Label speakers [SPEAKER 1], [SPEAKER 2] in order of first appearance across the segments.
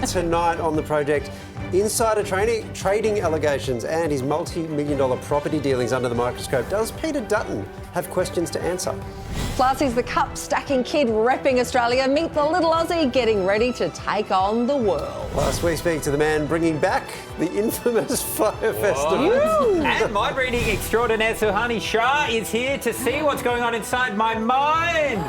[SPEAKER 1] tonight on The Project. Insider trading allegations and his multi-million-dollar property dealings under the microscope. Does Peter Dutton have questions to answer?
[SPEAKER 2] Plus, he's the cup-stacking kid repping Australia. Meet the little Aussie getting ready to take on the world.
[SPEAKER 1] Plus, we speak to the man bringing back the infamous Fyre Festival.
[SPEAKER 3] And mind-reading extraordinaire Suhani Shah is here to see what's going on inside my mind.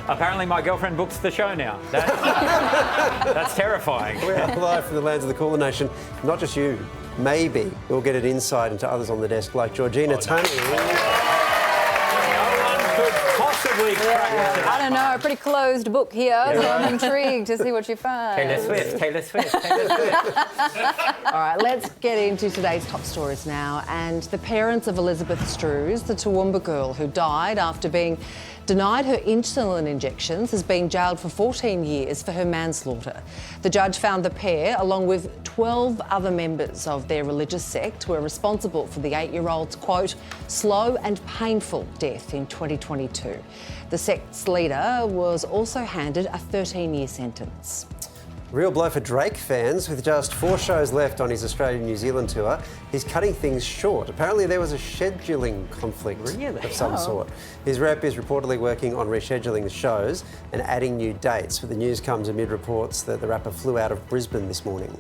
[SPEAKER 3] Apparently my girlfriend books the show now. That's terrifying.
[SPEAKER 1] We are live from the lands of the Cooler Nation. Not just you. Maybe we'll get an insight into others on the desk like Georgina Tunney.
[SPEAKER 3] Possibly crack
[SPEAKER 4] I don't know, a pretty closed book here, so I'm intrigued to see what you find.
[SPEAKER 3] Taylor Swift.
[SPEAKER 2] All right, let's get into today's top stories now. And the parents of Elizabeth Strews, the Toowoomba girl who died after being denied her insulin injections, has been jailed for 14 years for her manslaughter. The judge found the pair, along with 12 other members of their religious sect, were responsible for the 8-year-old's, quote, slow and painful death in 2022. The sect's leader was also handed a 13-year sentence.
[SPEAKER 1] Real blow for Drake fans. With just 4 shows left on his Australia-New Zealand tour, he's cutting things short. Apparently there was a scheduling conflict of some sort. His rep is reportedly working on rescheduling the shows and adding new dates. But the news comes amid reports that the rapper flew out of Brisbane this morning.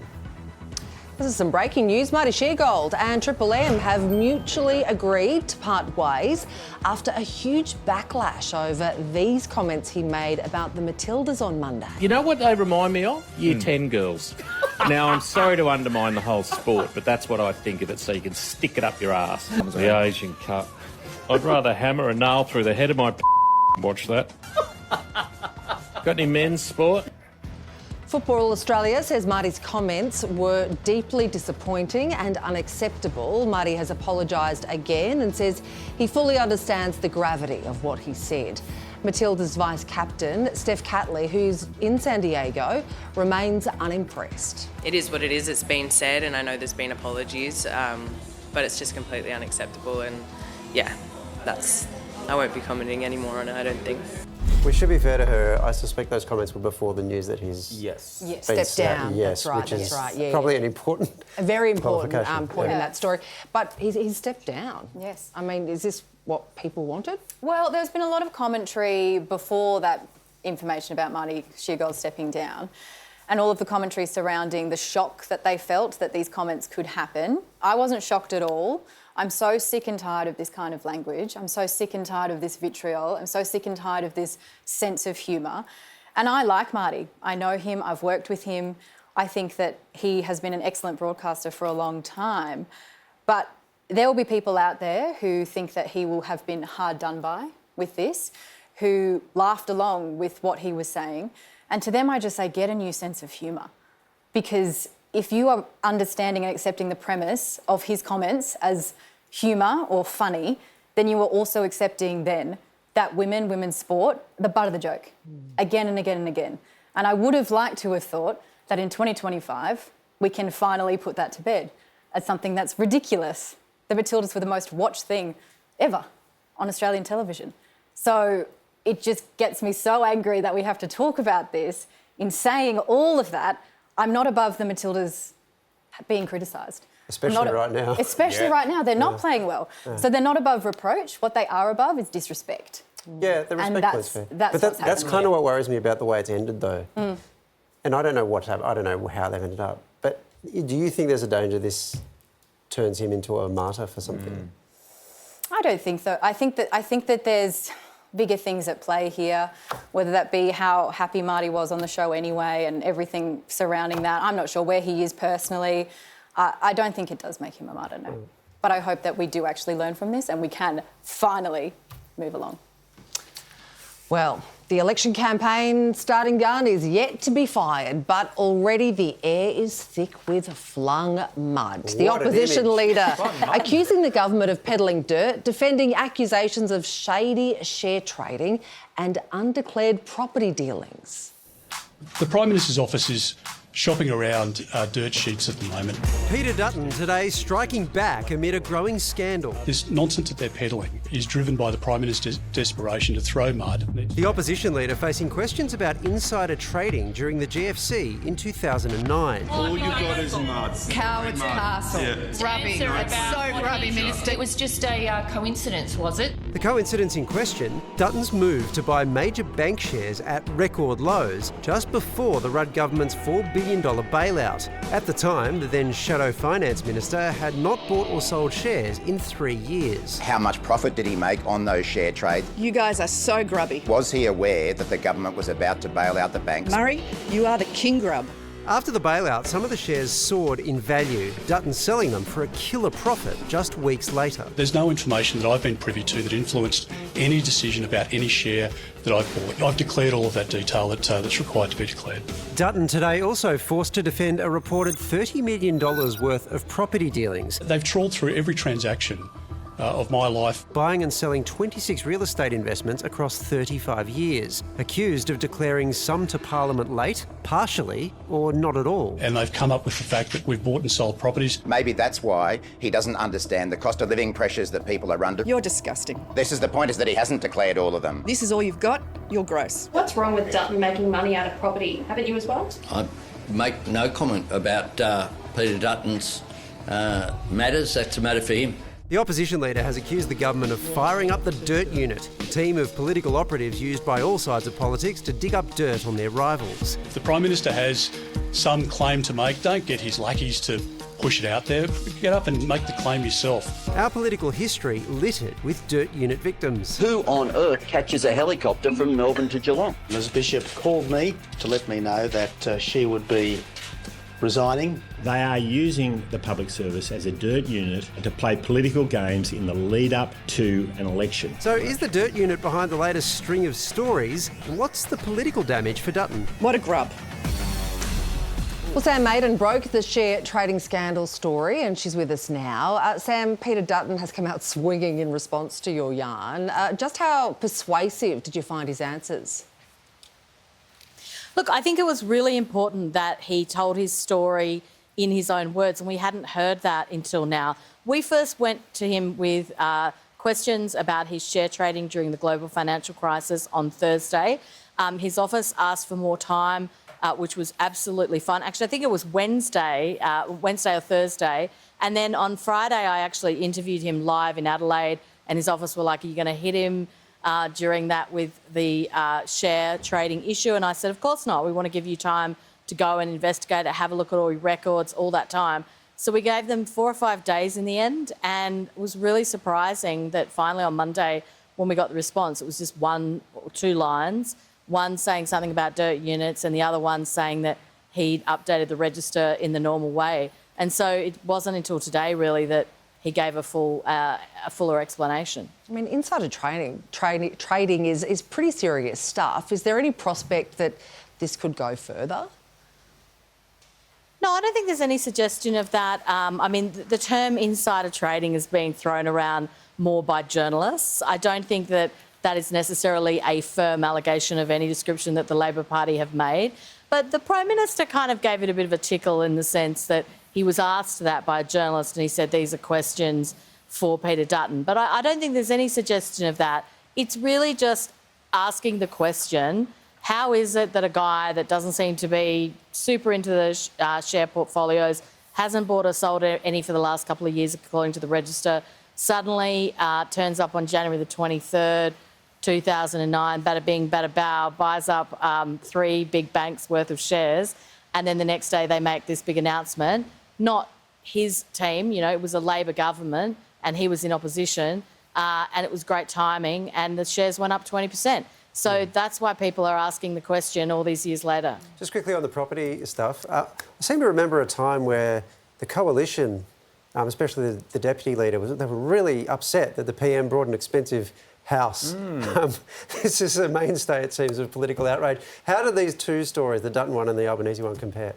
[SPEAKER 2] This is some breaking news. Marty Sheargold and Triple M have mutually agreed to part ways after a huge backlash over these comments he made about the Matildas on Monday.
[SPEAKER 5] You know what they remind me of? Year 10 girls. Now, I'm sorry to undermine the whole sport, but that's what I think of it, so you can stick it up your arse. The Asian Cup. I'd rather hammer a nail through the head of my watch that. Got any men's sport?
[SPEAKER 2] Football Australia says Marty's comments were deeply disappointing and unacceptable. Marty has apologised again and says he fully understands the gravity of what he said. Matilda's vice-captain, Steph Catley, who's in San Diego, remains unimpressed.
[SPEAKER 6] It is what it is. It's been said, and I know there's been apologies, but it's just completely unacceptable. And yeah, I won't be commenting anymore on it, I don't think.
[SPEAKER 1] We should be fair to her. I suspect those comments were before the news that he's
[SPEAKER 2] stepped down.
[SPEAKER 1] Yes,
[SPEAKER 2] that's right.
[SPEAKER 1] which is
[SPEAKER 2] Yeah,
[SPEAKER 1] probably an important,
[SPEAKER 2] a very important point in
[SPEAKER 4] Yeah.
[SPEAKER 2] that story. But he's stepped down.
[SPEAKER 4] Yes.
[SPEAKER 2] I mean, is this what people wanted?
[SPEAKER 4] Well, there's been a lot of commentary before that information about Marty Sheargold stepping down, and all of the commentary surrounding the shock that they felt that these comments could happen. I wasn't shocked at all. I'm so sick and tired of this kind of language. I'm so sick and tired of this vitriol. I'm so sick and tired of this sense of humour. And I like Marty. I know him. I've worked with him. I think that he has been an excellent broadcaster for a long time. But there will be people out there who think that he will have been hard done by with this, who laughed along with what he was saying. And to them, I just say, get a new sense of humour. Because if you are understanding and accepting the premise of his comments as humour or funny, then you are also accepting then that women's sport, the butt of the joke, again and again and again. And I would have liked to have thought that in 2025, we can finally put that to bed as something that's ridiculous. The Matildas were the most watched thing ever on Australian television. So it just gets me so angry that we have to talk about this. In saying all of that, I'm not above the Matildas being criticised.
[SPEAKER 1] Especially right now.
[SPEAKER 4] Especially right now. They're not playing well. So they're not above reproach. What they are above is disrespect.
[SPEAKER 1] Yeah, the respect was fair. But that's kind of what worries me about the way it's ended, though. And I don't know what happened. I don't know how they've ended up. But do you think there's a danger this turns him into a martyr for something?
[SPEAKER 4] I don't think so. I think that there's bigger things at play here, whether that be how happy Marty was on the show anyway and everything surrounding that. I'm not sure where he is personally. I don't think it does make him a martyr, no. But I hope that we do actually learn from this and we can finally move along.
[SPEAKER 2] Well, the election campaign starting gun is yet to be fired, but already the air is thick with flung mud. The opposition leader accusing the government of peddling dirt, defending accusations of shady share trading and undeclared property dealings.
[SPEAKER 7] The Prime Minister's office is shopping around dirt sheets at the moment.
[SPEAKER 1] Peter Dutton today striking back amid a growing scandal.
[SPEAKER 7] This nonsense that they're peddling is driven by the Prime Minister's desperation to throw mud.
[SPEAKER 1] The opposition leader facing questions about insider trading during the GFC in 2009.
[SPEAKER 8] All you've got is mud.
[SPEAKER 9] Coward's castle.
[SPEAKER 8] Yeah.
[SPEAKER 9] Grubby. It's so grubby, Minister. It was just a coincidence, was it?
[SPEAKER 1] The coincidence in question, Dutton's move to buy major bank shares at record lows just before the Rudd government's $4 billion bailout. At the time, the then shadow finance minister had not bought or sold shares in 3 years.
[SPEAKER 10] How much profit did he make on those share trades?
[SPEAKER 9] You guys are so grubby.
[SPEAKER 10] Was he aware that the government was about to bail out the banks?
[SPEAKER 9] Murray, you are the king grub.
[SPEAKER 1] After the bailout, some of the shares soared in value, Dutton selling them for a killer profit just weeks later.
[SPEAKER 7] There's no information that I've been privy to that influenced any decision about any share that I've bought. I've declared all of that detail that's required to be declared.
[SPEAKER 1] Dutton today also forced to defend a reported $30 million worth of property dealings.
[SPEAKER 7] They've trawled through every transaction of my life.
[SPEAKER 1] Buying and selling 26 real estate investments across 35 years, accused of declaring some to Parliament late, partially, or not at all.
[SPEAKER 7] And they've come up with the fact that we've bought and sold properties.
[SPEAKER 10] Maybe that's why he doesn't understand the cost of living pressures that people are under.
[SPEAKER 9] You're disgusting.
[SPEAKER 10] This is the point, is that he hasn't declared all of them.
[SPEAKER 9] This is all you've got. You're gross.
[SPEAKER 11] What's wrong with Dutton making money out of property? Haven't you as well?
[SPEAKER 12] I make no comment about Peter Dutton's matters. That's a matter for him.
[SPEAKER 1] The opposition leader has accused the government of firing up the dirt unit, a team of political operatives used by all sides of politics to dig up dirt on their rivals.
[SPEAKER 7] If the Prime Minister has some claim to make, don't get his lackeys to push it out there. Get up and make the claim yourself.
[SPEAKER 1] Our political history littered with dirt unit victims.
[SPEAKER 13] Who on earth catches a helicopter from Melbourne to Geelong?
[SPEAKER 14] Ms Bishop called me to let me know that she would be resigning.
[SPEAKER 15] They are using the public service as a dirt unit to play political games in the lead up to an election.
[SPEAKER 1] So is the dirt unit behind the latest string of stories? What's the political damage for Dutton?
[SPEAKER 9] What a grub.
[SPEAKER 2] Well, Sam Maiden broke the share trading scandal story and she's with us now. Sam, Peter Dutton has come out swinging in response to your yarn. Just how persuasive did you find his answers?
[SPEAKER 16] Look, I think it was really important that he told his story in his own words, and we hadn't heard that until now. We first went to him with questions about his share trading during the global financial crisis on Thursday. His office asked for more time, which was absolutely fine. Actually, I think it was Wednesday or Thursday. And then on Friday, I actually interviewed him live in Adelaide, and his office were like, are you going to hit him during that with the share trading issue? And I said, of course not. We want to give you time to go and investigate it, have a look at all your records, all that time. So we gave them 4 or 5 days in the end, and it was really surprising that finally on Monday, when we got the response, it was just 1 or 2 lines, one saying something about dirt units and the other one saying that he'd updated the register in the normal way. And so it wasn't until today, really, that he gave a fuller explanation.
[SPEAKER 2] I mean, insider trading is pretty serious stuff. Is there any prospect that this could go further?
[SPEAKER 16] No, I don't think there's any suggestion of that. I mean, the term insider trading is being thrown around more by journalists. I don't think that is necessarily a firm allegation of any description that the Labor Party have made. But the Prime Minister kind of gave it a bit of a tickle in the sense that he was asked that by a journalist and he said these are questions for Peter Dutton. But I don't think there's any suggestion of that. It's really just asking the question, how is it that a guy that doesn't seem to be super into the share portfolios, hasn't bought or sold any for the last couple of years according to the register, suddenly turns up on January the 23rd, 2009, bada bing, bada bow, buys up 3 big banks worth of shares, and then the next day they make this big announcement. Not his team, you know, it was a Labor government and he was in opposition and it was great timing and the shares went up 20%. So that's why people are asking the question all these years later.
[SPEAKER 1] Just quickly on the property stuff, I seem to remember a time where the coalition, especially the deputy leader, they were really upset that the PM brought an expensive house. This is a mainstay, it seems, of political outrage. How do these two stories, the Dutton one and the Albanese one, compare?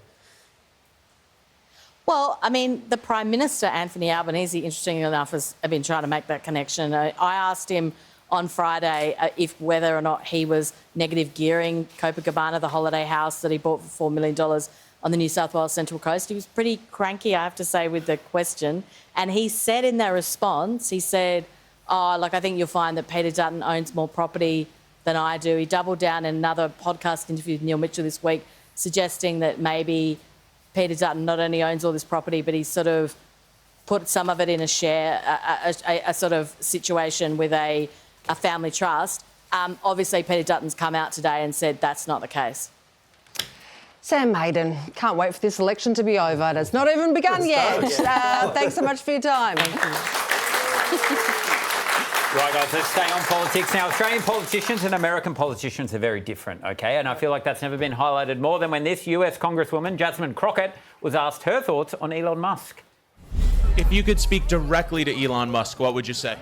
[SPEAKER 16] Well, I mean, the Prime Minister, Anthony Albanese, interestingly enough, has been trying to make that connection. I asked him on Friday whether or not he was negative gearing Copacabana, the holiday house that he bought for $4 million on the New South Wales Central Coast. He was pretty cranky, I have to say, with the question. And he said in that response, he said, I think you'll find that Peter Dutton owns more property than I do. He doubled down in another podcast interview with Neil Mitchell this week, suggesting that maybe Peter Dutton not only owns all this property, but he's sort of put some of it in a share, a sort of situation with a family trust. Obviously, Peter Dutton's come out today and said that's not the case.
[SPEAKER 2] Sam Hayden, can't wait for this election to be over. And it's not even begun yet. Thanks so much for your time. Thank you.
[SPEAKER 3] Right, guys, let's stay on politics. Now, Australian politicians and American politicians are very different, OK? And I feel like that's never been highlighted more than when this US Congresswoman, Jasmine Crockett, was asked her thoughts on Elon Musk.
[SPEAKER 8] If you could speak directly to Elon Musk, what would you say?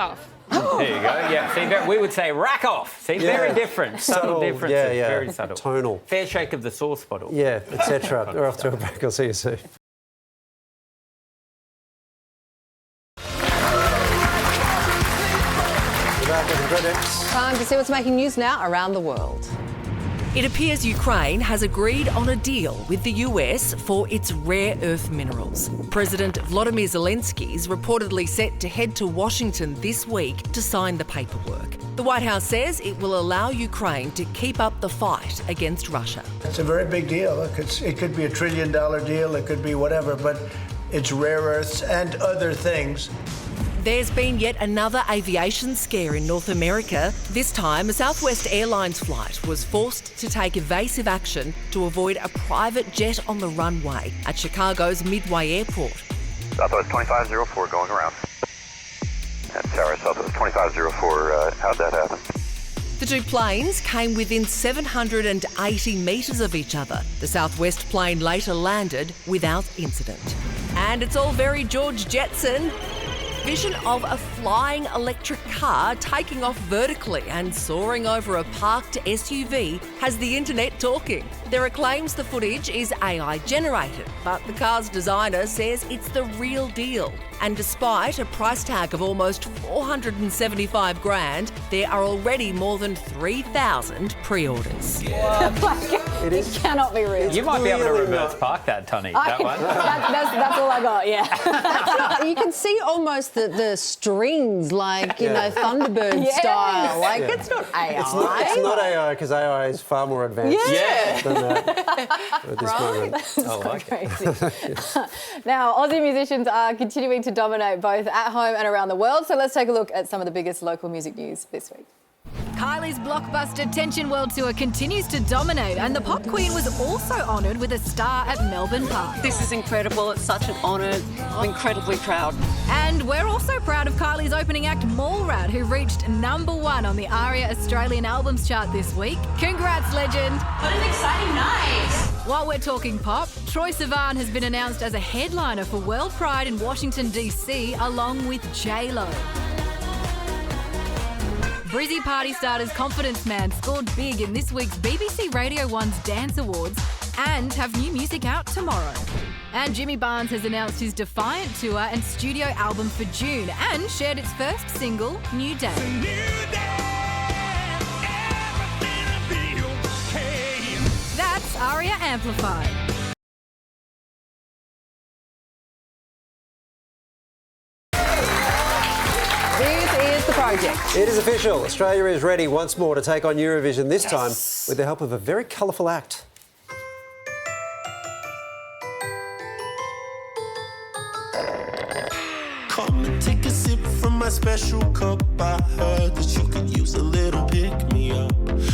[SPEAKER 3] Off. There you go. Yeah, see, we would say rack off. See, very different. Subtle differences. Very subtle.
[SPEAKER 1] Tonal.
[SPEAKER 3] Fair shake of the sauce bottle.
[SPEAKER 1] Yeah, etc. We're off to a break. I'll see you soon.
[SPEAKER 2] Time to see what's making news now around the world.
[SPEAKER 17] It appears Ukraine has agreed on a deal with the US for its rare earth minerals. President Volodymyr Zelensky is reportedly set to head to Washington this week to sign the paperwork. The White House says it will allow Ukraine to keep up the fight against Russia.
[SPEAKER 18] It's a very big deal. It could be $1 trillion deal, it could be whatever, but it's rare earths and other things.
[SPEAKER 17] There's been yet another aviation scare in North America. This time, a Southwest Airlines flight was forced to take evasive action to avoid a private jet on the runway at Chicago's Midway Airport.
[SPEAKER 19] Southwest 2504 going around. That's Tower Southwest 2504. How'd that happen?
[SPEAKER 17] The two planes came within 780 metres of each other. The Southwest plane later landed without incident. And it's all very George Jetson. Vision of a flying electric car taking off vertically and soaring over a parked SUV has the internet talking. There are claims the footage is AI generated, but the car's designer says it's the real deal. And despite a price tag of almost $475,000, there are already more than 3,000 pre-orders.
[SPEAKER 4] It cannot be real.
[SPEAKER 3] You might be able to reverse park that, Tony, that one.
[SPEAKER 4] That's all I got, yeah.
[SPEAKER 2] You can see almost the strings, like, you know, Thunderbird style. Like, it's not AI.
[SPEAKER 1] It's not AI, because AI is far more advanced than that at this moment.
[SPEAKER 4] That's crazy. Now, Aussie musicians are continuing to dominate both at home and around the world. So let's take a look at some of the biggest local music news this week.
[SPEAKER 20] Kylie's blockbuster Tension World Tour continues to dominate, and the pop queen was also honoured with a star at Melbourne Park.
[SPEAKER 21] This is incredible. It's such an honour. I'm incredibly proud.
[SPEAKER 20] And we're also proud of Kylie's opening act, Mallrat, who reached #1 on the ARIA Australian Albums Chart this week. Congrats, legend.
[SPEAKER 9] What an exciting night.
[SPEAKER 20] While we're talking pop, Troye Sivan has been announced as a headliner for World Pride in Washington, D.C., along with J-Lo. Brizzy party starters Confidence Man scored big in this week's BBC Radio 1's Dance Awards and have new music out tomorrow. And Jimmy Barnes has announced his Defiant tour and studio album for June and shared its first single, New Day. That's ARIA Amplified.
[SPEAKER 2] Project.
[SPEAKER 1] It is official. Australia is ready once more to take on Eurovision, this time with the help of a very colourful act.
[SPEAKER 22] Come and take a sip from my special cup. I heard that you could use a little pick-me-up.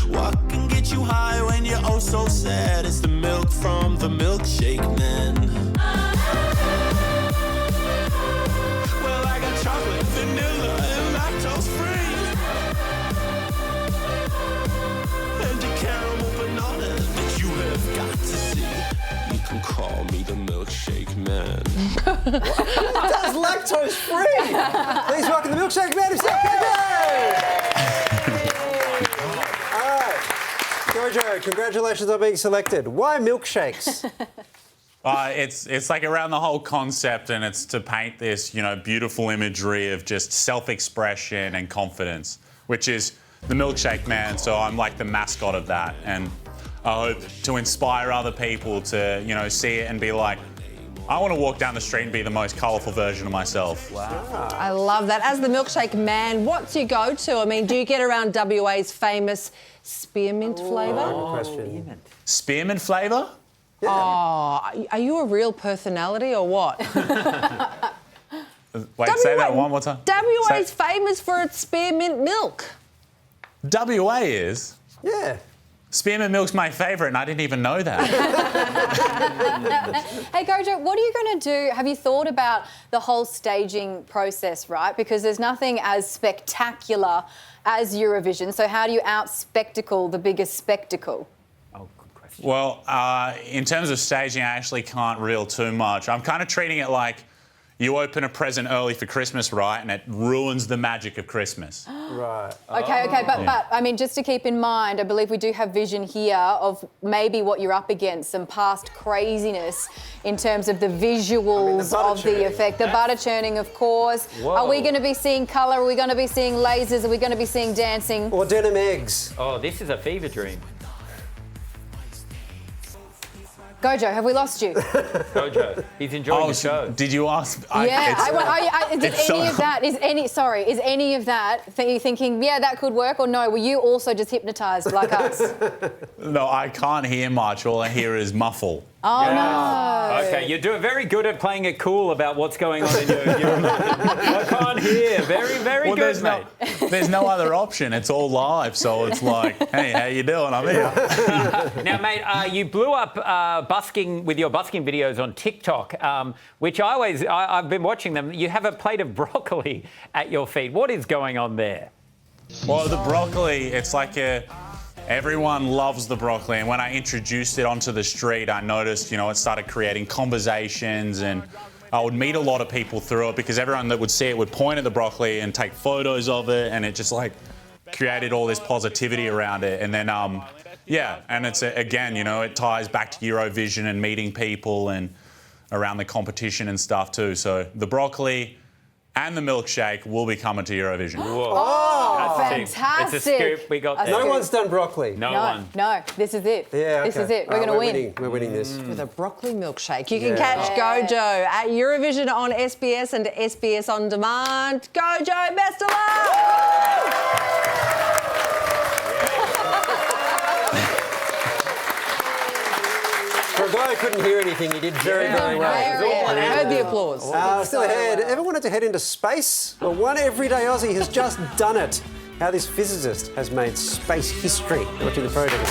[SPEAKER 22] What can get you high when you're oh so sad? It's the milk from the milkshake man. Well, I got chocolate, vanilla, and lactose free. And a caramel banana that you have got to see. You can call me the milkshake man.
[SPEAKER 1] That's lactose free. Please welcome the milkshake man himself. All right, Jojo, congratulations on being selected. Why milkshakes?
[SPEAKER 23] It's like around the whole concept, and it's to paint this, you know, beautiful imagery of just self-expression and confidence, which is the milkshake man. So I'm like the mascot of that, and I hope to inspire other people to, you know, see it and be like, I want to walk down the street and be the most colourful version of myself.
[SPEAKER 2] Wow. I love that. As the milkshake man, what's your go-to? I mean, do you get around WA's famous spearmint flavour?
[SPEAKER 1] Question.
[SPEAKER 23] Spearmint flavour?
[SPEAKER 2] Yeah. Oh, are you a real personality or what?
[SPEAKER 23] Wait, say that one more time.
[SPEAKER 2] WA's famous for its spearmint milk.
[SPEAKER 23] WA is?
[SPEAKER 1] Yeah.
[SPEAKER 23] Spearmint milk's my favourite and I didn't even know that.
[SPEAKER 4] Hey, Gojo, what are you going to do? Have you thought about the whole staging process, right? Because there's nothing as spectacular as Eurovision. So how do you out-spectacle the biggest spectacle?
[SPEAKER 23] Oh, good question. Well, in terms of staging, I actually can't reel too much. I'm kind of treating it like you open a present early for Christmas, right, and it ruins the magic of Christmas.
[SPEAKER 1] Right.
[SPEAKER 4] Okay, but I mean, just to keep in mind, I believe we do have vision here of maybe what you're up against, some past craziness in terms of the visuals of the effect. The butter churning, of course.
[SPEAKER 3] Whoa.
[SPEAKER 4] Are we going to be seeing colour? Are we going to be seeing lasers? Are we going to be seeing dancing?
[SPEAKER 1] Or denim eggs.
[SPEAKER 3] Oh, this is a fever dream.
[SPEAKER 4] Gojo, have we lost you?
[SPEAKER 3] Gojo, he's enjoying the show.
[SPEAKER 23] Did you ask?
[SPEAKER 4] Is any of that you thinking, yeah, that could work, or no, were you also just hypnotised like us?
[SPEAKER 23] No, I can't hear much. All I hear is muffle.
[SPEAKER 4] Oh, no.
[SPEAKER 3] Okay, you're doing very good at playing it cool about what's going on in your mind. I can't hear. Very, very good, mate.
[SPEAKER 23] There's no other option. It's all live, so it's like, hey, how you doing? I'm here.
[SPEAKER 3] Now, mate, you blew up busking with your busking videos on TikTok, which I've been watching them. You have a plate of broccoli at your feet. What is going on there?
[SPEAKER 23] Well, the broccoli, it's like everyone loves the broccoli, and when I introduced it onto the street, I noticed, it started creating conversations, and I would meet a lot of people through it because everyone that would see it would point at the broccoli and take photos of it, and it just created all this positivity around it. And then, and it's again, it ties back to Eurovision and meeting people and around the competition and stuff too. So the broccoli and the milkshake will be coming to Eurovision.
[SPEAKER 3] Whoa.
[SPEAKER 4] Oh,
[SPEAKER 3] That's
[SPEAKER 4] fantastic.
[SPEAKER 3] It's a scoop. We got
[SPEAKER 1] No one's done broccoli.
[SPEAKER 3] No one.
[SPEAKER 4] No, this is it.
[SPEAKER 1] Yeah,
[SPEAKER 4] This is it. We're going to win.
[SPEAKER 1] We're winning this.
[SPEAKER 2] With a broccoli milkshake. You can catch Gojo at Eurovision on SBS and SBS On Demand. Gojo, best of luck!
[SPEAKER 1] For a guy who couldn't hear anything, he did very, very well.
[SPEAKER 2] I heard the applause.
[SPEAKER 1] Still ahead. Ever wanted to head into space? Well, one everyday Aussie has just done it. How this physicist has made space history. You're watching the project.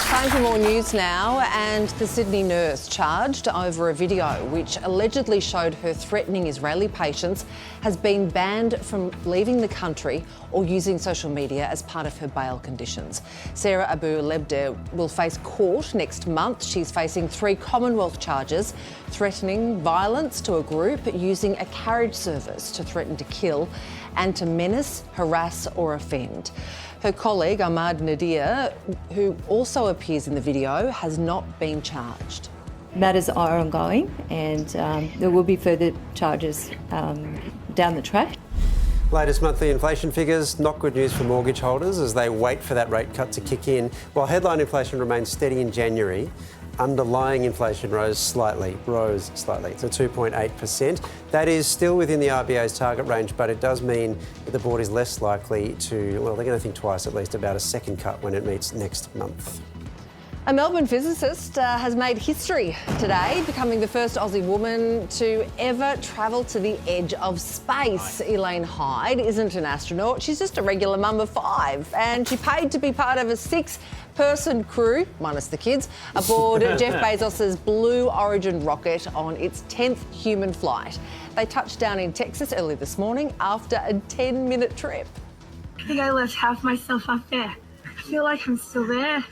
[SPEAKER 2] Time for more news now, and the Sydney nurse charged over a video which allegedly showed her threatening Israeli patients has been banned from leaving the country or using social media as part of her bail conditions. Sarah Abu Lebder will face court next month. She's facing 3 Commonwealth charges, threatening violence to a group, using a carriage service to threaten to kill, and to menace, harass or offend. Her colleague, Ahmad Nadir, who also appears in the video, has not been charged.
[SPEAKER 5] Matters are ongoing, and there will be further charges down the track.
[SPEAKER 1] Latest monthly inflation figures, not good news for mortgage holders as they wait for that rate cut to kick in. While headline inflation remains steady in January, underlying inflation rose slightly to 2.8%. That is still within the RBA's target range, but it does mean that the board is less likely to, well, they're going to think twice at least about a second cut when it meets next month.
[SPEAKER 2] A Melbourne physicist has made history today, becoming the first Aussie woman to ever travel to the edge of space. Elaine Hyde isn't an astronaut, she's just a regular mum of 5, and she paid to be part of a 6-person crew, minus the kids, aboard Jeff Bezos's Blue Origin rocket on its 10th human flight. They touched down in Texas early this morning after a 10-minute trip.
[SPEAKER 6] I think I left half myself up there. I feel like I'm still there.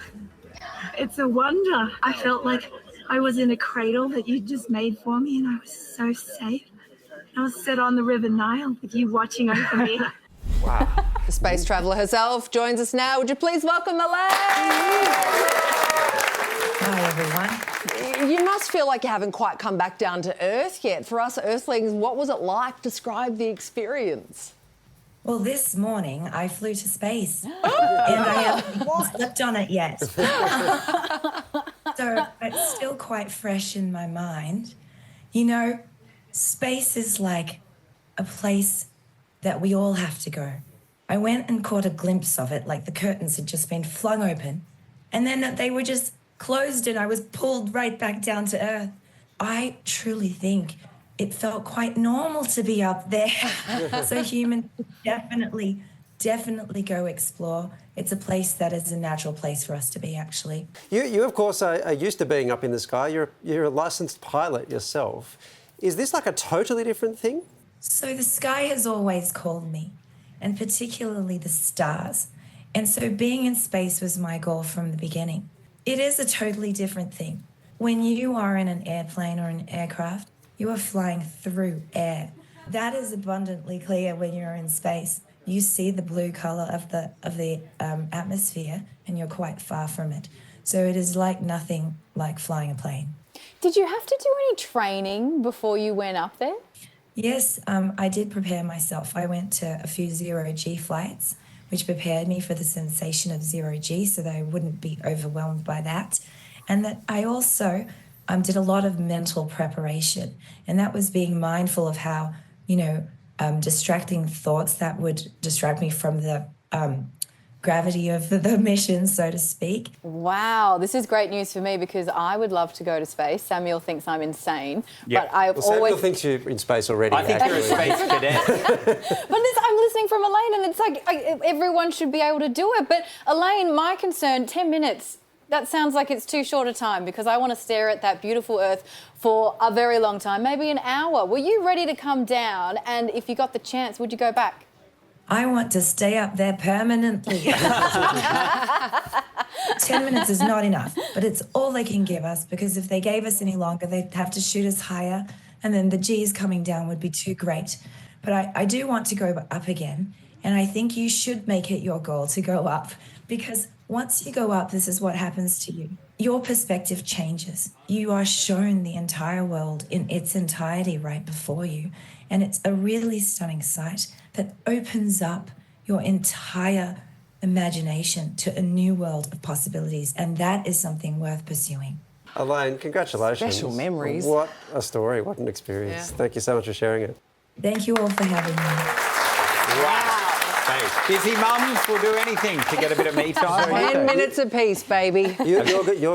[SPEAKER 6] It's a wonder. I felt like I was in a cradle that you just made for me, and I was so safe. I was set on the River Nile with you watching over me.
[SPEAKER 2] Wow. The space traveller herself joins us now. Would you please welcome Elaine?
[SPEAKER 6] Hi, everyone.
[SPEAKER 2] you must feel like you haven't quite come back down to earth yet. For us Earthlings, what was it like? Describe the experience.
[SPEAKER 10] Well, this morning I flew to space and I haven't slept on it yet. So it's still quite fresh in my mind. You know, space is like a place that we all have to go. I went and caught a glimpse of it, like the curtains had just been flung open, and then they were just closed and I was pulled right back down to earth. I truly think it felt quite normal to be up there. So humans definitely go explore. It's a place that is a natural place for us to be, actually.
[SPEAKER 1] You of course, are used to being up in the sky. You're a licensed pilot yourself. Is this like a totally different thing?
[SPEAKER 10] So the sky has always called me, and particularly the stars. And so being in space was my goal from the beginning. It is a totally different thing. When you are in an airplane or an aircraft, you are flying through air. That is abundantly clear when you're in space. You see the blue colour of the atmosphere and you're quite far from it. So it is like nothing like flying a plane.
[SPEAKER 4] Did you have to do any training before you went up there?
[SPEAKER 10] Yes, I did prepare myself. I went to a few zero-G flights, which prepared me for the sensation of zero-G so that I wouldn't be overwhelmed by that. And that I also did a lot of mental preparation, and that was being mindful of how, distracting thoughts that would distract me from the gravity of the mission, so to speak.
[SPEAKER 4] Wow, this is great news for me because I would love to go to space. Samuel thinks I'm insane,
[SPEAKER 1] Yep.
[SPEAKER 4] but
[SPEAKER 1] Samuel thinks you're in space already.
[SPEAKER 3] I think you're a space cadet.
[SPEAKER 4] But I'm listening from Elaine, and it's like everyone should be able to do it. But Elaine, my concern, 10 minutes. That sounds like it's too short a time because I want to stare at that beautiful Earth for a very long time, maybe an hour. Were you ready to come down? And if you got the chance, would you go back?
[SPEAKER 10] I want to stay up there permanently. 10 minutes is not enough, but it's all they can give us because if they gave us any longer, they'd have to shoot us higher and then the G's coming down would be too great. But I do want to go up again, and I think you should make it your goal to go up because once you go up, this is what happens to you. Your perspective changes. You are shown the entire world in its entirety right before you. And it's a really stunning sight that opens up your entire imagination to a new world of possibilities. And that is something worth pursuing.
[SPEAKER 1] Elaine, congratulations.
[SPEAKER 2] Special memories.
[SPEAKER 1] What a story, what an experience.
[SPEAKER 2] Yeah.
[SPEAKER 1] Thank you so much for sharing it.
[SPEAKER 10] Thank you all for having me.
[SPEAKER 3] Wow. Busy mums will do anything to get a bit of me time.
[SPEAKER 2] 10 minutes apiece, baby.
[SPEAKER 1] You're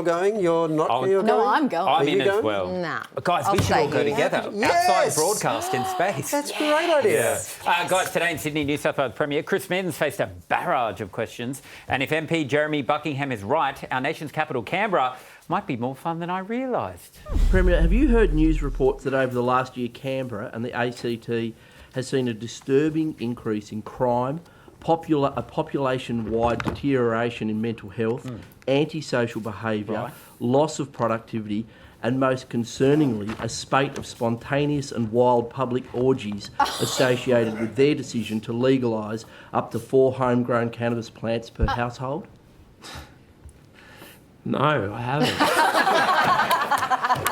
[SPEAKER 1] going? You're not? You're
[SPEAKER 4] No,
[SPEAKER 1] going?
[SPEAKER 4] I'm going.
[SPEAKER 3] I'm
[SPEAKER 1] Are
[SPEAKER 3] in
[SPEAKER 1] you
[SPEAKER 3] as
[SPEAKER 1] going?
[SPEAKER 3] well.
[SPEAKER 2] Nah.
[SPEAKER 3] Guys, we
[SPEAKER 2] I'll
[SPEAKER 3] should all
[SPEAKER 2] stay
[SPEAKER 3] go
[SPEAKER 2] here.
[SPEAKER 3] together.
[SPEAKER 1] Yes.
[SPEAKER 3] Outside broadcast in space.
[SPEAKER 1] That's a great idea.
[SPEAKER 3] Guys, today in Sydney, New South Wales Premier, Chris Minns faced a barrage of questions. And if MP Jeremy Buckingham is right, our nation's capital, Canberra, might be more fun than I realised.
[SPEAKER 11] Premier, have you heard news reports that over the last year, Canberra and the ACT has seen a disturbing increase in crime, a population-wide deterioration in mental health, antisocial behaviour, loss of productivity, and most concerningly, a spate of spontaneous and wild public orgies associated with their decision to legalise up to 4 homegrown cannabis plants per household?
[SPEAKER 12] No, I haven't.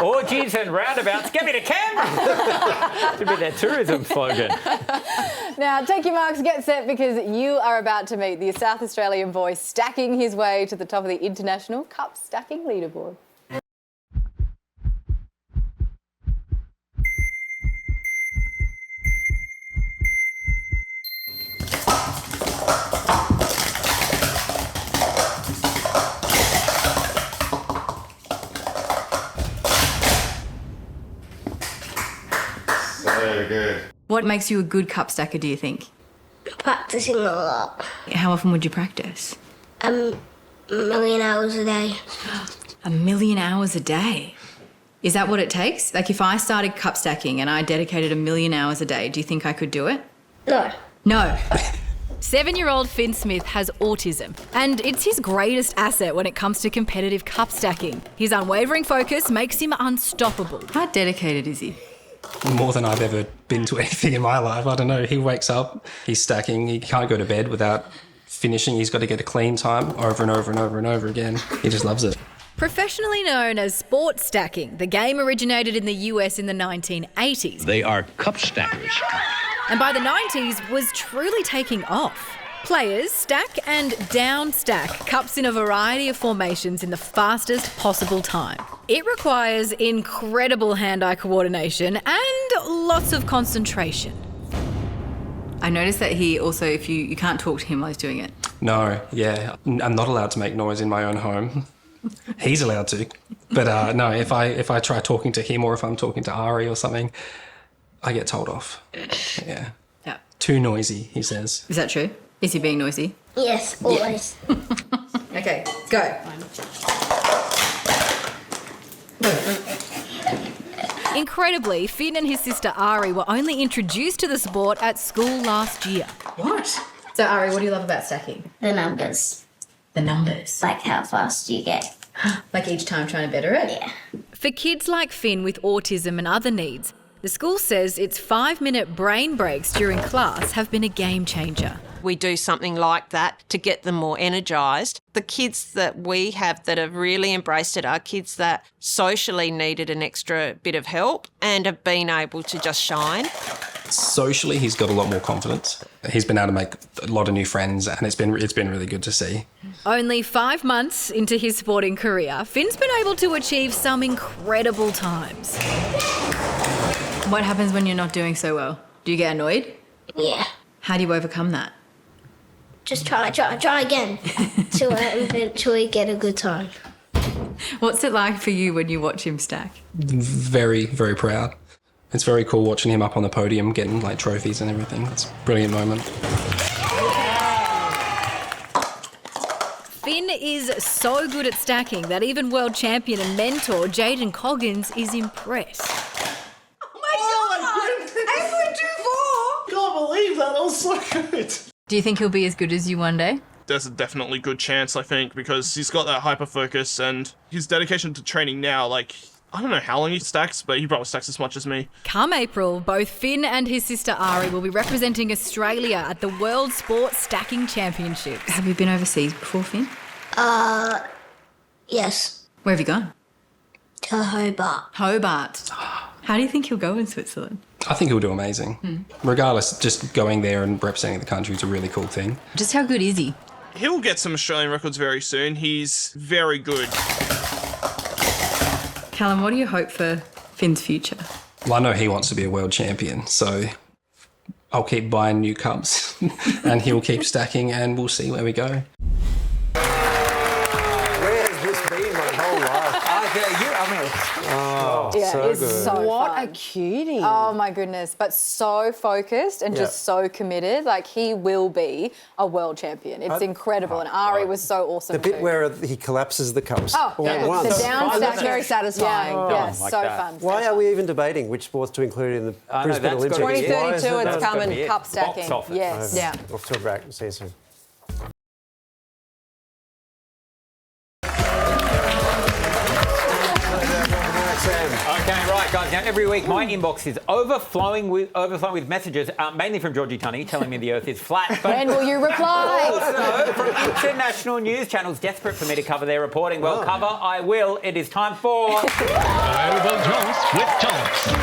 [SPEAKER 3] Orgies and roundabouts, get me to Canberra! Should be their tourism slogan.
[SPEAKER 4] Now, take your marks, get set, because you are about to meet the South Australian boy stacking his way to the top of the International Cup Stacking Leaderboard.
[SPEAKER 24] So good.
[SPEAKER 20] What makes you a good cup stacker, do you think?
[SPEAKER 24] Practicing a lot.
[SPEAKER 20] How often would you practice?
[SPEAKER 24] 1,000,000 hours a day.
[SPEAKER 20] 1,000,000 hours a day? Is that what it takes? Like if I started cup stacking and I dedicated 1,000,000 hours a day, do you think I could do it?
[SPEAKER 24] No.
[SPEAKER 20] No. 7-year-old Finn Smith has autism, and it's his greatest asset when it comes to competitive cup stacking. His unwavering focus makes him unstoppable. How dedicated is he?
[SPEAKER 12] More than I've ever been to anything in my life. I don't know. He wakes up, he's stacking, he can't go to bed without finishing. He's got to get a clean time over and over and over and over again. He just loves it.
[SPEAKER 20] Professionally known as sports stacking, the game originated in the US in the 1980s.
[SPEAKER 7] They are cup stackers.
[SPEAKER 20] And by the 90s was truly taking off. Players stack and down stack cups in a variety of formations in the fastest possible time. It requires incredible hand-eye coordination and lots of concentration.
[SPEAKER 13] I noticed that he also, if you can't talk to him while he's doing it.
[SPEAKER 12] No, yeah, I'm not allowed to make noise in my own home. He's allowed to, but no. If I try talking to him or if I'm talking to Ari or something, I get told off. Yeah. Too noisy, he says.
[SPEAKER 13] Is that true? Is he being noisy?
[SPEAKER 24] Yes, always.
[SPEAKER 13] Okay, go.
[SPEAKER 20] Incredibly, Finn and his sister Ari were only introduced to the sport at school last year.
[SPEAKER 13] What? So Ari, what do you love about stacking?
[SPEAKER 24] The numbers.
[SPEAKER 13] The numbers?
[SPEAKER 24] Like how fast you get.
[SPEAKER 13] Like each time trying to better it?
[SPEAKER 24] Yeah.
[SPEAKER 20] For kids like Finn with autism and other needs, the school says its 5-minute brain breaks during class have been a game changer.
[SPEAKER 14] We do something like that to get them more energised. The kids that we have that have really embraced it are kids that socially needed an extra bit of help and have been able to just shine.
[SPEAKER 12] Socially, he's got a lot more confidence. He's been able to make a lot of new friends, and it's been really good to see.
[SPEAKER 20] Only 5 months into his sporting career, Finn's been able to achieve some incredible times.
[SPEAKER 13] What happens when you're not doing so well? Do you get annoyed?
[SPEAKER 24] Yeah.
[SPEAKER 13] How do you overcome that?
[SPEAKER 24] Just try again till I eventually get a good time.
[SPEAKER 13] What's it like for you when you watch him stack?
[SPEAKER 12] Very, very proud. It's very cool watching him up on the podium getting like trophies and everything. It's a brilliant moment.
[SPEAKER 20] Finn is so good at stacking that even world champion and mentor Jaden Coggins is impressed.
[SPEAKER 15] Can't believe that was so good.
[SPEAKER 13] Do you think he'll be as good as you one day?
[SPEAKER 15] There's a definitely good chance, I think, because he's got that hyper focus and his dedication to training now, like, I don't know how long he stacks, but he probably stacks as much as me.
[SPEAKER 20] Come April, both Finn and his sister Ari will be representing Australia at the World Sports Stacking Championships.
[SPEAKER 13] Have you been overseas before, Finn?
[SPEAKER 24] Yes.
[SPEAKER 13] Where have you gone?
[SPEAKER 24] To Hobart.
[SPEAKER 13] Hobart. How do you think he'll go in Switzerland?
[SPEAKER 12] I think he'll do amazing. Regardless, just going there and representing the country is a really cool thing.
[SPEAKER 13] Just how good is he?
[SPEAKER 15] He'll get some Australian records very soon. He's very good.
[SPEAKER 13] Callum, what do you hope for Finn's future?
[SPEAKER 12] Well, I know he wants to be a world champion, so I'll keep buying new cups and he'll keep stacking and we'll see where we go.
[SPEAKER 1] Where has this been my whole life? So good.
[SPEAKER 4] So
[SPEAKER 2] what
[SPEAKER 4] fun.
[SPEAKER 2] a cutie.
[SPEAKER 4] Oh my goodness, but so focused and just so committed. Like, he will be a world champion. It's incredible. And Ari was so awesome
[SPEAKER 1] The bit
[SPEAKER 4] too.
[SPEAKER 1] where he collapses the cups all
[SPEAKER 4] yeah.
[SPEAKER 1] at once.
[SPEAKER 4] The down stack,
[SPEAKER 2] very satisfying.
[SPEAKER 4] Yeah, so fun.
[SPEAKER 1] Why are we even debating which sports to include in the Brisbane
[SPEAKER 3] that's
[SPEAKER 1] Olympics?
[SPEAKER 3] gotta be it.
[SPEAKER 2] 2032, it's
[SPEAKER 3] That's gotta
[SPEAKER 2] coming.
[SPEAKER 3] be it.
[SPEAKER 4] Cup stacking.
[SPEAKER 3] Box office.
[SPEAKER 4] Yes.
[SPEAKER 2] Yeah.
[SPEAKER 1] Off to a break. See you soon.
[SPEAKER 3] Okay, right, guys. Now, every week my inbox is overflowing with messages, mainly from Georgie Tunney, telling me the Earth is flat. But
[SPEAKER 4] When will you reply?
[SPEAKER 3] also from international news channels desperate for me to cover their reporting. Well, cover I will. It is time for
[SPEAKER 7] Global Toast with Toast.
[SPEAKER 3] All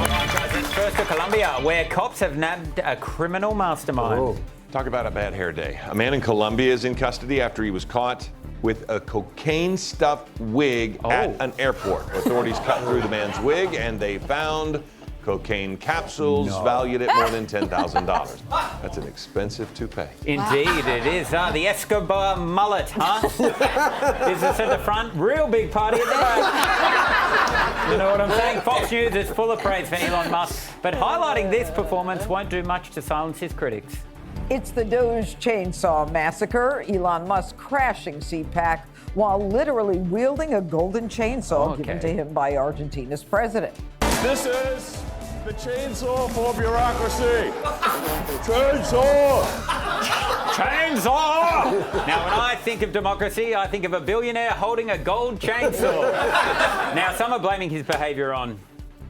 [SPEAKER 3] right, guys. It's first to Colombia, where cops have nabbed a criminal mastermind.
[SPEAKER 25] Talk about a bad hair day. A man in Colombia is in custody after he was caught with a cocaine-stuffed wig at an airport. Authorities cut through the man's wig and they found cocaine capsules valued at more than $10,000. That's an expensive toupee.
[SPEAKER 3] Indeed, it is. The Escobar mullet, huh? Business at the front, real big party at the back. You know what I'm saying? Fox News is full of praise for Elon Musk, but highlighting this performance won't do much to silence his critics.
[SPEAKER 26] It's the Doge chainsaw massacre. Elon Musk crashing CPAC while literally wielding a golden chainsaw given to him by Argentina's president.
[SPEAKER 27] This is the chainsaw for bureaucracy. Chainsaw!
[SPEAKER 3] Chainsaw! Now, when I think of democracy, I think of a billionaire holding a gold chainsaw. Now, some are blaming his behaviour on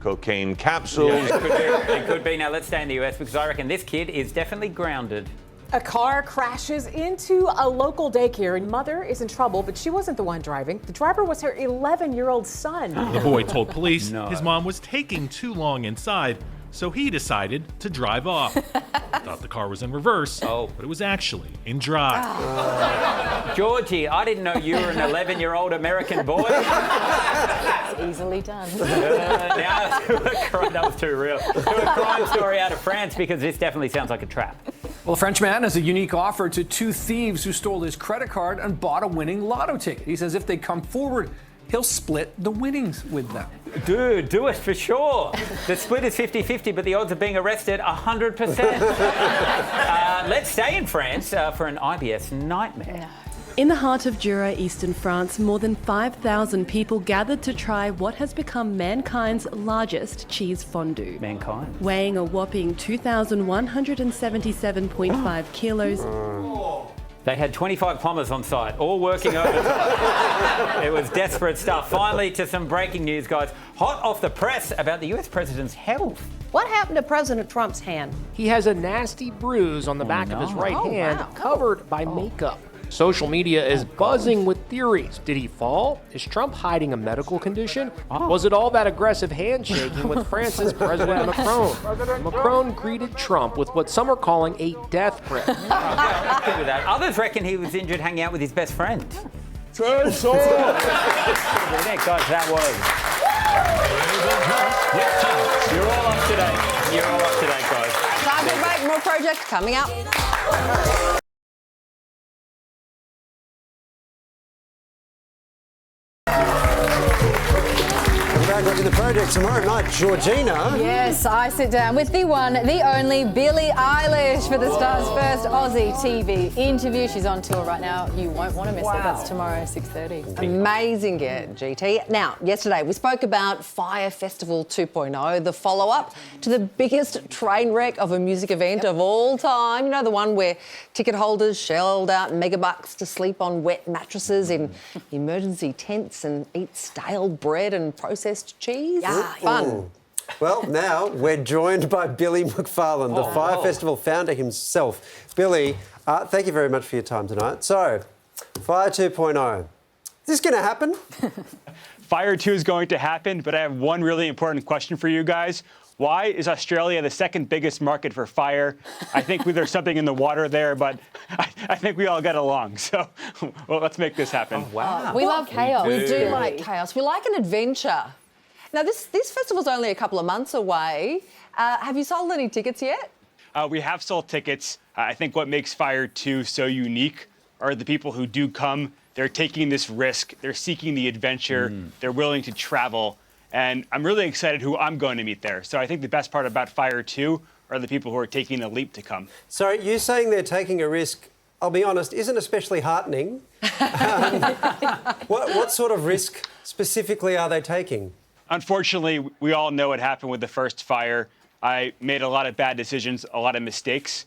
[SPEAKER 25] cocaine capsules.
[SPEAKER 3] Yeah, it could be. Now, let's stay in the US because I reckon this kid is definitely grounded.
[SPEAKER 8] A car crashes into a local daycare and mother is in trouble, but she wasn't the one driving. The driver was her 11-year-old son.
[SPEAKER 9] The boy told police his mom was taking too long inside, so he decided to drive off. Thought the car was in reverse, but it was actually in drive.
[SPEAKER 3] Georgie, I didn't know you were an 11-year-old American boy.
[SPEAKER 4] It's easily done.
[SPEAKER 3] Now, that was too real. To a crime story out of France, because this definitely sounds like a trap.
[SPEAKER 16] Well, a French man has a unique offer to two thieves who stole his credit card and bought a winning lotto ticket. He says if they come forward, he'll split the winnings with them.
[SPEAKER 3] Dude, do it for sure. The split is 50-50, but the odds of being arrested, 100%. Let's stay in France for an IBS nightmare.
[SPEAKER 17] In the heart of Jura, eastern France, more than 5,000 people gathered to try what has become mankind's largest cheese fondue.
[SPEAKER 3] Mankind?
[SPEAKER 17] Weighing a whopping 2,177.5 kilos.
[SPEAKER 3] They had 25 plumbers on site, all working overtime. It was desperate stuff. Finally, to some breaking news, guys. Hot off the press about the US president's health.
[SPEAKER 18] What happened to President Trump's hand?
[SPEAKER 19] He has a nasty bruise on the back of his right hand, covered by makeup. Social media is buzzing with theories. Did he fall? Is Trump hiding a medical condition? Was it all that aggressive handshaking with France's President Macron? Macron greeted Trump with what some are calling a death threat.
[SPEAKER 3] Others reckon he was injured hanging out with his best friend.
[SPEAKER 27] Chainsaw!
[SPEAKER 3] Guys, that was. You're all up to date. You're all up to date, guys.
[SPEAKER 2] Time to break. More project coming up.
[SPEAKER 1] Look at the project tomorrow night, Georgina.
[SPEAKER 4] Yes, I sit down with the one, the only Billie Eilish for the Star's first Aussie TV interview. She's on tour right now. You won't want to miss it. That's tomorrow, 6:30.
[SPEAKER 2] Amazing, GT. Now, yesterday we spoke about Fyre Festival 2.0, the follow-up to the biggest train wreck of a music event of all time. You know, the one where ticket holders shelled out megabucks to sleep on wet mattresses in emergency tents and eat stale bread and processed cheese. Yeah, fun.
[SPEAKER 1] Ooh. Well, now we're joined by Billy McFarland, the Fyre Festival founder himself. Billy, thank you very much for your time tonight. So, Fyre 2.0, is this going to happen?
[SPEAKER 21] Fyre 2 is going to happen, but I have one really important question for you guys. Why is Australia the second biggest market for Fyre? I think there's something in the water there, but I think we all get along. So, well, let's make this happen.
[SPEAKER 2] Oh, wow. We love chaos. We do like chaos. We like an adventure. Now, this festival's only a couple of months away. Have you sold any tickets yet?
[SPEAKER 21] We have sold tickets. I think what makes Fyre 2 so unique are the people who do come. They're taking this risk. They're seeking the adventure. They're willing to travel. And I'm really excited who I'm going to meet there. So I think the best part about Fyre 2 are the people who are taking the leap to come.
[SPEAKER 1] So you saying they're taking a risk, I'll be honest, isn't especially heartening. What sort of risk specifically are they taking?
[SPEAKER 21] Unfortunately, we all know what happened with the first Fyre. I made a lot of bad decisions, a lot of mistakes.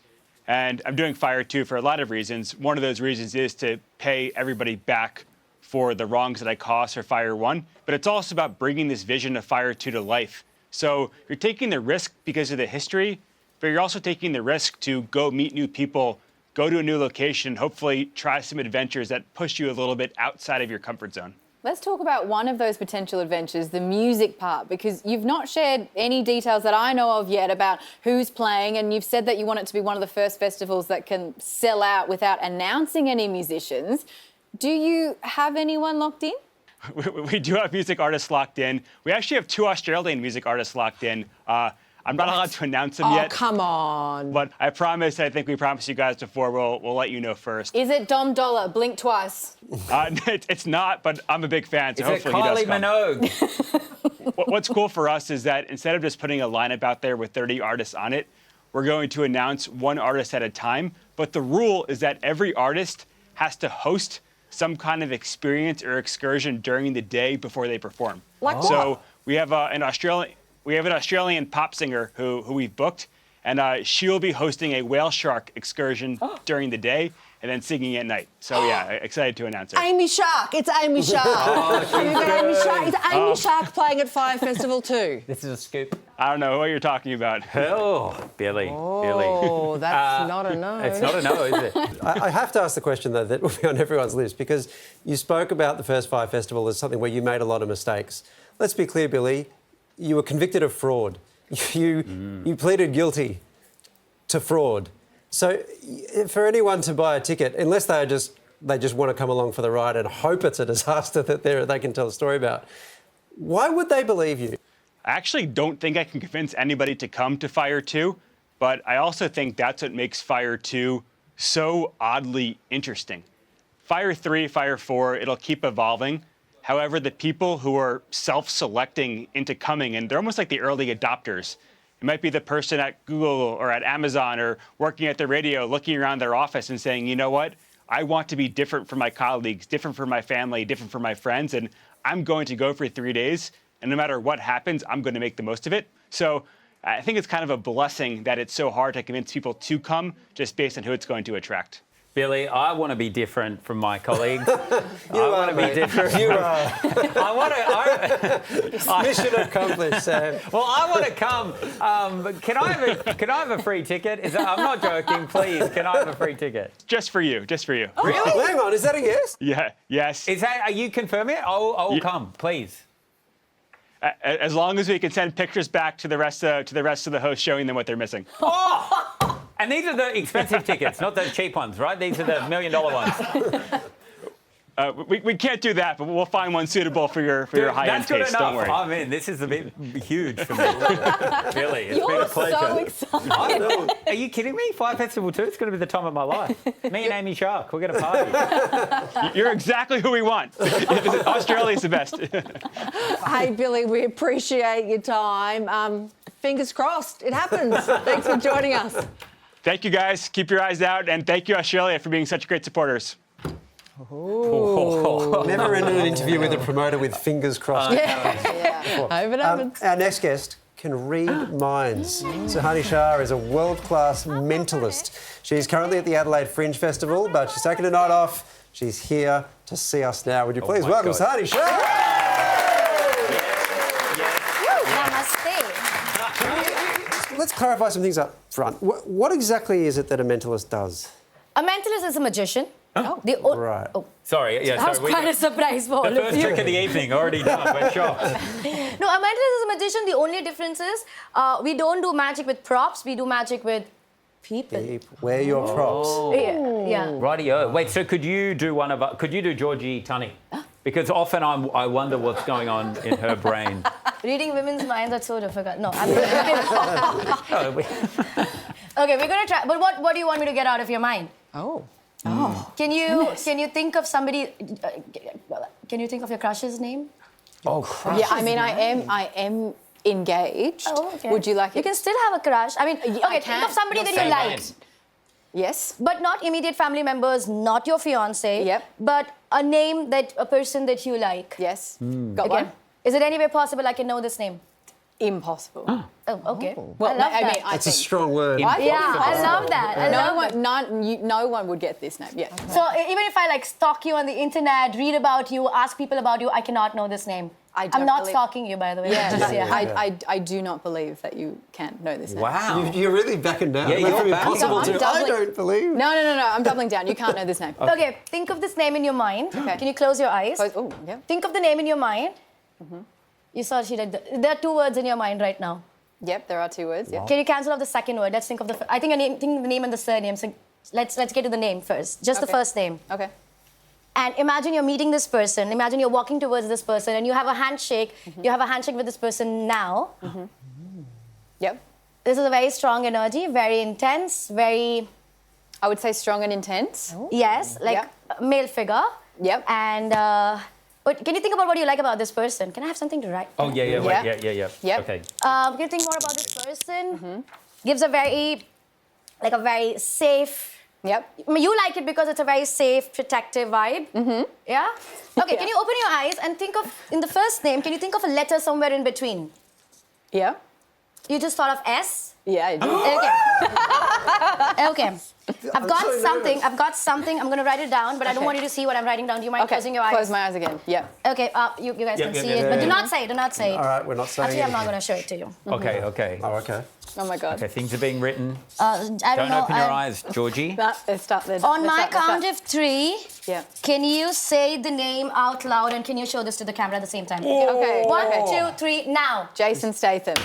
[SPEAKER 21] And I'm doing Fyre 2 for a lot of reasons. One of those reasons is to pay everybody back for the wrongs that I caused for Fyre 1, but it's also about bringing this vision of Fyre 2 to life. So you're taking the risk because of the history, but you're also taking the risk to go meet new people, go to a new location, hopefully try some adventures that push you a little bit outside of your comfort zone.
[SPEAKER 4] Let's talk about one of those potential adventures, the music part, because you've not shared any details that I know of yet about who's playing, and you've said that you want it to be one of the first festivals that can sell out without announcing any musicians. Do you have anyone locked in?
[SPEAKER 21] We do have music artists locked in. We actually have 2 Australian music artists locked in. I'm not allowed to announce them yet.
[SPEAKER 2] Oh, come on.
[SPEAKER 21] But I think we promised you guys before, we'll let you know first.
[SPEAKER 4] Is it Dom Dollar? Blink twice.
[SPEAKER 21] It's not, but I'm a big fan, so hopefully he does come.
[SPEAKER 3] Kylie Minogue?
[SPEAKER 21] What's cool for us is that instead of just putting a lineup out there with 30 artists on it, we're going to announce one artist at a time. But the rule is that every artist has to host some kind of experience or excursion during the day before they perform.
[SPEAKER 2] Like
[SPEAKER 21] so we have an Australian pop singer who we've booked, and she will be hosting a whale shark excursion during the day and then singing at night. So yeah, excited to announce her.
[SPEAKER 2] Amy Shark. It's Amy Shark. We've got Amy Shark. It's Amy Shark playing at Fyre Festival too.
[SPEAKER 3] This is a scoop.
[SPEAKER 21] I don't know what you're talking about.
[SPEAKER 3] Oh, Billy.
[SPEAKER 2] Oh, that's not a no.
[SPEAKER 3] It's not a no, is it?
[SPEAKER 1] I have to ask the question, though, that will be on everyone's list, because you spoke about the first Fyre Festival as something where you made a lot of mistakes. Let's be clear, Billy, you were convicted of fraud. You pleaded guilty to fraud. So for anyone to buy a ticket, unless they just want to come along for the ride and hope it's a disaster that they can tell a story about, why would they believe you?
[SPEAKER 21] I actually don't think I can convince anybody to come to Fyre 2, but I also think that's what makes Fyre 2 so oddly interesting. Fyre 3, Fyre 4, it'll keep evolving. However, the people who are self-selecting into coming, and they're almost like the early adopters. It might be the person at Google or at Amazon or working at the radio looking around their office and saying, you know what, I want to be different from my colleagues, different from my family, different from my friends, and I'm going to go for 3 days, and no matter what happens, I'm going to make the most of it. So I think it's kind of a blessing that it's so hard to convince people to come just based on who it's going to attract.
[SPEAKER 3] Billy, I want to be different from my colleagues. I want to be different.
[SPEAKER 1] You are.
[SPEAKER 3] Mission
[SPEAKER 1] accomplished, Sam.
[SPEAKER 3] Well, I want to come. Can I have a free ticket? I'm not joking. Please, can I have a free ticket?
[SPEAKER 21] Just for you. Just for you.
[SPEAKER 3] Oh, really?
[SPEAKER 1] Hang on. Is that a yes?
[SPEAKER 21] Yeah. Yes.
[SPEAKER 3] Are you confirming it? I'll come, please.
[SPEAKER 21] As long as we can send pictures back to the rest of the hosts showing them what they're missing.
[SPEAKER 3] Oh! And these are the expensive tickets, not the cheap ones, right? These are the $1 million ones.
[SPEAKER 21] We can't do that, but we'll find one suitable for your high-end taste. Don't worry.
[SPEAKER 3] I mean, this is a bit huge for me. Billy, it's
[SPEAKER 4] You're
[SPEAKER 3] been a pleasure.
[SPEAKER 4] so excited.
[SPEAKER 3] I know. Are you kidding me? Fyre Festival 2, it's going to be the time of my life. Me and Amy Shark, we're going to party.
[SPEAKER 21] You're exactly who we want. Australia's the best.
[SPEAKER 2] Hey, Billy, we appreciate your time. Fingers crossed, it happens. Thanks for joining us.
[SPEAKER 21] Thank you, guys. Keep your eyes out, and thank you, Australia, for being such great supporters.
[SPEAKER 1] Never ended an interview with a promoter with fingers crossed.
[SPEAKER 2] Hope it happens.
[SPEAKER 1] Our next guest can read minds. Suhani Shah is a world-class mentalist. She's currently at the Adelaide Fringe Festival, but she's taking a night off. She's here to see us now. Would you please welcome Suhani Shah? Let's clarify some things up front. What exactly is it that a mentalist does?
[SPEAKER 5] A mentalist is a magician.
[SPEAKER 1] Right.
[SPEAKER 3] Sorry, yeah.
[SPEAKER 5] That was quite a surprise for all of you.
[SPEAKER 3] The first trick of the evening, already done. We're shocked.
[SPEAKER 5] No, a mentalist is a magician. The only difference is we don't do magic with props. We do magic with people.
[SPEAKER 1] Wear your props.
[SPEAKER 5] Yeah.
[SPEAKER 3] Rightio. Wait, so could you do Georgie Tunny? Because often I wonder what's going on in her brain.
[SPEAKER 5] Reading women's minds, that's so difficult. No, I'm Okay, we're going to try. But what do you want me to get out of your mind? Can you think of somebody? Can you think of your crush's name?
[SPEAKER 4] Yeah, I mean, I am engaged.
[SPEAKER 5] Oh, okay.
[SPEAKER 4] Would you like?
[SPEAKER 5] You can still have a crush. I mean, okay, think of somebody that you like.
[SPEAKER 4] Yes.
[SPEAKER 5] But not immediate family members, not your fiancé.
[SPEAKER 4] Yep.
[SPEAKER 5] But a person that you like.
[SPEAKER 4] Yes. Got one.
[SPEAKER 5] Is it any way possible I can know this name?
[SPEAKER 4] Impossible.
[SPEAKER 5] Oh, okay.
[SPEAKER 4] Well,
[SPEAKER 5] I love that.
[SPEAKER 1] That's a strong word.
[SPEAKER 5] Yeah, I love that.
[SPEAKER 4] No one would get this name. Yeah.
[SPEAKER 5] Okay. So even if I stalk you on the internet, read about you, ask people about you, I cannot know this name. I'm not stalking you, by the way.
[SPEAKER 4] I do not believe that you can know this name.
[SPEAKER 3] Wow.
[SPEAKER 1] You're really backing down.
[SPEAKER 3] Yeah, you're
[SPEAKER 1] impossible to. I don't believe.
[SPEAKER 4] No. I'm doubling down. You can't know this name.
[SPEAKER 5] Okay, think of this name in your mind.
[SPEAKER 4] Okay.
[SPEAKER 5] Can you close your eyes?
[SPEAKER 4] Oh, yeah.
[SPEAKER 5] Think of the name in your mind. You saw she did. There are 2 words in your mind right now.
[SPEAKER 4] Yep, there are 2 words. Yeah.
[SPEAKER 5] Can you cancel off the second word? Let's think of the. I think the name and the surname. So let's get to the name first. Just the first name.
[SPEAKER 4] Okay.
[SPEAKER 5] And imagine you're meeting this person. Imagine you're walking towards this person, and you have a handshake. You have a handshake with this person now.
[SPEAKER 4] Yep.
[SPEAKER 5] This is a very strong energy, very intense, very.
[SPEAKER 4] I would say strong and intense.
[SPEAKER 5] Yes, like a male figure.
[SPEAKER 4] Yep.
[SPEAKER 5] And. But can you think about what you like about this person? Can I have something to write?
[SPEAKER 3] Oh, yeah. Wait, yeah.
[SPEAKER 5] Yep.
[SPEAKER 3] Okay.
[SPEAKER 5] Can you think more about this person? Gives a very safe.
[SPEAKER 4] Yep.
[SPEAKER 5] I mean, you like it because it's a very safe, protective vibe. Yeah? Okay, can you open your eyes and think of, in the first name, can you think of a letter somewhere in between?
[SPEAKER 4] Yeah.
[SPEAKER 5] You just thought of S?
[SPEAKER 4] Yeah, I did.
[SPEAKER 5] Okay. Okay. I've got something. I'm going to write it down, but I don't want you to see what I'm writing down. Do you mind closing your eyes?
[SPEAKER 4] Close my eyes again. Yeah.
[SPEAKER 5] Okay. You guys can see it, but do not say it. Do not say it.
[SPEAKER 1] All right, we're not saying
[SPEAKER 5] Actually, I'm not
[SPEAKER 1] anything.
[SPEAKER 5] going to show it to you.
[SPEAKER 3] Okay, okay.
[SPEAKER 1] Oh, okay.
[SPEAKER 4] Oh my God.
[SPEAKER 3] Okay, things are being written.
[SPEAKER 5] I don't know.
[SPEAKER 3] Open your eyes, Georgie.
[SPEAKER 5] On my count of 3, can you say the name out loud and can you show this to the camera at the same time?
[SPEAKER 4] Okay.
[SPEAKER 5] 1, 2, 3, now.
[SPEAKER 4] Jason Statham.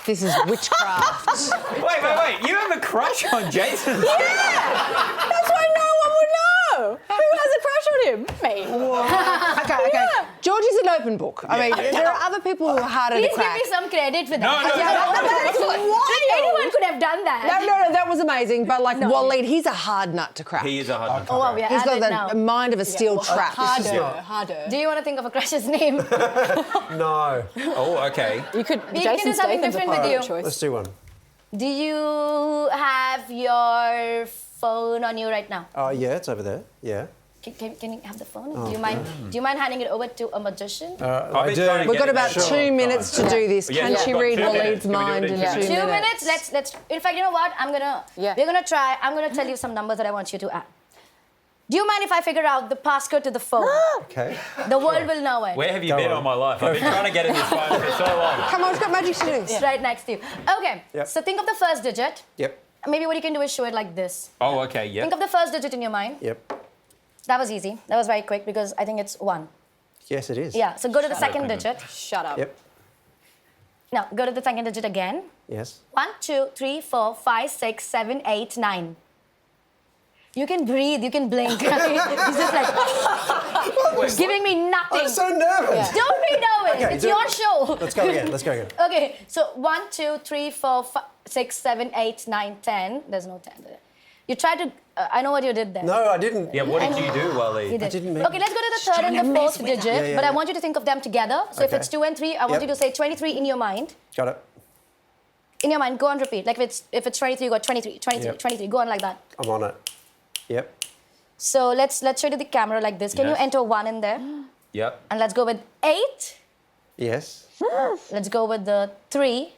[SPEAKER 2] This is witchcraft.
[SPEAKER 3] Wait. You have a crush on Jason?
[SPEAKER 4] Yeah! That's why no one would know. Who has a crush on him? Me.
[SPEAKER 2] Okay. Yeah. Georgie's an open book. I mean, there are other people who are harder
[SPEAKER 5] Please
[SPEAKER 2] to crack.
[SPEAKER 5] give me some credit for that.
[SPEAKER 2] No, that's wild.
[SPEAKER 5] Anyone could have done that.
[SPEAKER 2] No, that was amazing. But like Waleed, he's a hard nut to crack.
[SPEAKER 3] He is a hard nut to
[SPEAKER 5] Oh, well,
[SPEAKER 3] crack.
[SPEAKER 5] yeah,
[SPEAKER 2] He's got the mind of a steel trap.
[SPEAKER 4] Harder.
[SPEAKER 5] Do you want to think of a crush's name?
[SPEAKER 1] No.
[SPEAKER 3] Oh, okay.
[SPEAKER 4] You could.
[SPEAKER 5] We
[SPEAKER 4] Jason
[SPEAKER 5] can do something
[SPEAKER 4] Statham's a
[SPEAKER 5] different with
[SPEAKER 4] pirate
[SPEAKER 5] you.
[SPEAKER 4] choice.
[SPEAKER 1] Let's do one.
[SPEAKER 5] Do you have your phone on you right now?
[SPEAKER 1] Oh, yeah, it's over there. Yeah.
[SPEAKER 5] Can you have the phone?
[SPEAKER 1] Oh,
[SPEAKER 5] Do you mind handing it over to a magician?
[SPEAKER 1] I do.
[SPEAKER 2] We've got about 2 minutes to do this.
[SPEAKER 3] Yeah,
[SPEAKER 2] Can
[SPEAKER 3] we've
[SPEAKER 2] she
[SPEAKER 3] got
[SPEAKER 2] read
[SPEAKER 3] 2 minutes.
[SPEAKER 2] Waleed's
[SPEAKER 3] Can we do it
[SPEAKER 2] mind
[SPEAKER 3] in
[SPEAKER 2] in
[SPEAKER 3] 2
[SPEAKER 2] 2
[SPEAKER 3] minutes?
[SPEAKER 5] 2 minutes. Let's. In fact, you know what? We're gonna try. I'm gonna tell you some numbers that I want you to add. Do you mind if I figure out the passcode to the phone?
[SPEAKER 1] Okay.
[SPEAKER 5] The world will know it.
[SPEAKER 3] Where have you been all my life? I've been trying to get in this phone for so long.
[SPEAKER 2] Come on, it's got magic to do.
[SPEAKER 5] It's right next to you. Okay.
[SPEAKER 1] Yep.
[SPEAKER 5] So think of the first digit.
[SPEAKER 1] Yep.
[SPEAKER 5] Maybe what you can do is show it like this.
[SPEAKER 3] Oh, okay, yeah.
[SPEAKER 5] Think of the first digit in your mind.
[SPEAKER 1] Yep.
[SPEAKER 5] That was easy. That was very quick because I think it's 1.
[SPEAKER 1] Yes, it is.
[SPEAKER 5] Yeah. So go to the second digit.
[SPEAKER 4] Shut up.
[SPEAKER 1] Yep.
[SPEAKER 5] Now go to the second digit again.
[SPEAKER 1] Yes.
[SPEAKER 5] 1, 2, 3, 4, 5, 6, 7, 8, 9. You can breathe, you can blink. He's just like giving me nothing.
[SPEAKER 1] I'm so nervous.
[SPEAKER 5] Don't be nervous.
[SPEAKER 1] Okay,
[SPEAKER 5] It's your show.
[SPEAKER 1] Let's go again.
[SPEAKER 5] Okay, so 1, 2, 3, 4, 5, 6, 7, 8, 9, 10. There's no 10 there. You tried to. I know what you did there.
[SPEAKER 1] No, I didn't.
[SPEAKER 3] Yeah, what did you do, Waleed?
[SPEAKER 5] You did.
[SPEAKER 1] I didn't mean.
[SPEAKER 5] Okay, let's go to the third and the fourth digit. But I want you to think of them together. So if
[SPEAKER 1] Okay.
[SPEAKER 5] it's 2 and 3, I want you to say 23 in your mind.
[SPEAKER 1] Got it.
[SPEAKER 5] In your mind, go on repeat. Like if it's 23, go 23, 23,
[SPEAKER 1] Yep.
[SPEAKER 5] 23. Go on like that.
[SPEAKER 1] I'm on it. Yep.
[SPEAKER 5] So let's show you the camera like this. Can you
[SPEAKER 3] Yes.
[SPEAKER 5] enter 1 in there?
[SPEAKER 3] Yep.
[SPEAKER 5] And let's go with 8.
[SPEAKER 1] Yes.
[SPEAKER 5] Let's go with the 3.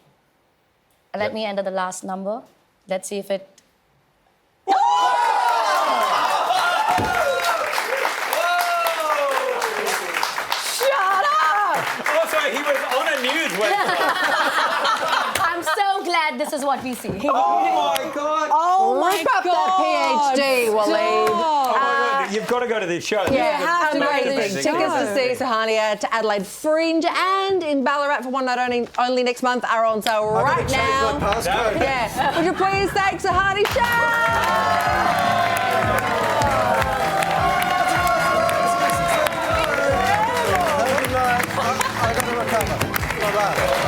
[SPEAKER 5] And let me enter the last number. Let's see if it.
[SPEAKER 4] Shut up!
[SPEAKER 3] Also, he was on a news website.
[SPEAKER 5] I'm so glad this is what we see.
[SPEAKER 3] Oh my God.
[SPEAKER 2] Oh my God. That PhD, Waleed.
[SPEAKER 3] Oh my God, you've got to go to this show.
[SPEAKER 2] Yeah,
[SPEAKER 4] have to go to
[SPEAKER 2] amazing.
[SPEAKER 4] this
[SPEAKER 2] Tickets to see Suhani at Adelaide Fringe and in Ballarat for one night only next month are on sale right now.
[SPEAKER 1] Passcode.
[SPEAKER 2] Yeah. Would you please thank Suhani Shah?
[SPEAKER 1] I got to recover. Bye-bye.